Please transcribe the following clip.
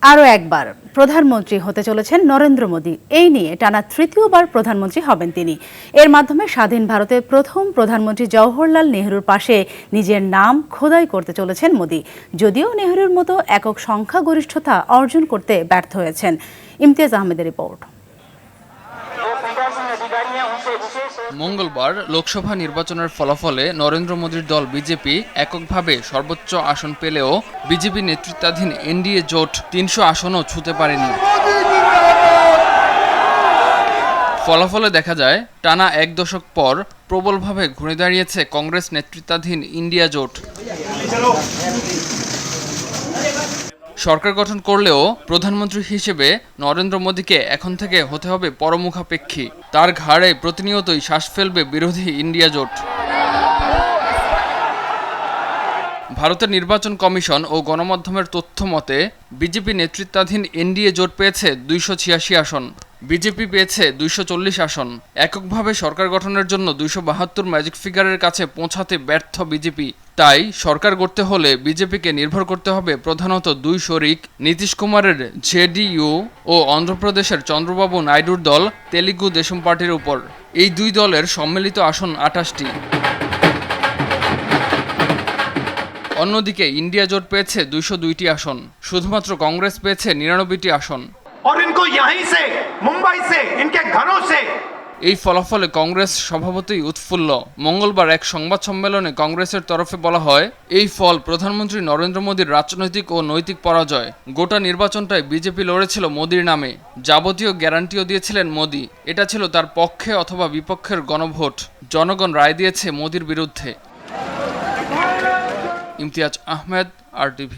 আরও একবার প্রধানমন্ত্রী হতে চলেছেন নরেন্দ্র মোদী। এই নিয়ে টানা তৃতীয়বার প্রধানমন্ত্রী হবেন তিনি। এর মাধ্যমে স্বাধীন ভারতের প্রথম প্রধানমন্ত্রী জওহরলাল নেহরুর পাশে নিজের নাম খোদাই করতে চলেছেন মোদী। যদিও নেহরুর মতো একক সংখ্যাগরিষ্ঠতা অর্জন করতে ব্যর্থ হয়েছেন। ইমতিয়াজ আহমেদের রিপোর্ট। মঙ্গলবার লোকসভা নির্বাচনের ফলাফলে নরেন্দ্র মোদীর দল বিজেপি এককভাবে সর্বোচ্চ আসন পেলেও বিজেপি নেতৃত্বাধীন এনডিএ জোট ৩০০ আসনও ছুঁতে পারেনি। ফলাফলে দেখা যায় টানা এক দশক পর প্রবলভাবে ঘুরে দাঁড়িয়েছে কংগ্রেস নেতৃত্বাধীন ইন্ডিয়া জোট। সরকার গঠন করলেও প্রধানমন্ত্রী হিসেবে নরেন্দ্র মোদীকে এখন থেকে হতে হবে পরমুখাপেক্ষী। তার ঘাড়ে প্রতিনিয়তই শ্বাস ফেলবে বিরোধী ইন্ডিয়া জোট। ভারতের নির্বাচন কমিশন ও গণমাধ্যমের তথ্য মতে বিজেপি নেতৃত্বাধীন এনডিএ জোট পেয়েছে ২৮৬ আসন, বিজেপি পেয়েছে ২৪০ আসন। এককভাবে সরকার গঠনের জন্য ২৭২ ম্যাজিক ফিগারের কাছে পৌঁছাতে ব্যর্থ বিজেপি। তাই সরকার গড়তে হলে বিজেপিকে নির্ভর করতে হবে প্রধানত দুই শরিক নীতিশ কুমারের জেডিইউ ও অন্ধ্রপ্রদেশের চন্দ্রবাবু নাইডুর দল তেলুগু দেশম পার্টির উপর। এই দুই দলের সম্মিলিত আসন ২৮টি। অন্যদিকে ইন্ডিয়া জোট পেয়েছে ২০২টি আসন, শুধুমাত্র কংগ্রেস পেয়েছে ৯৯টি আসন। এই ফলাফলে কংগ্রেস স্বভাবতই উৎফুল্ল। মঙ্গলবার এক সংবাদ সম্মেলনে কংগ্রেসের তরফে বলা হয়, এই ফল প্রধানমন্ত্রী নরেন্দ্র মোদীর রাজনৈতিক ও নৈতিক পরাজয়। গোটা নির্বাচনটায় বিজেপি লড়েছিল মোদীর নামে, যাবতীয় গ্যারান্টিও দিয়েছিলেন মোদী। এটা ছিল তার পক্ষে অথবা বিপক্ষের গণভোট। জনগণ রায় দিয়েছে মোদীর বিরুদ্ধে। ইমতিয়াজ আহমেদ, RTV।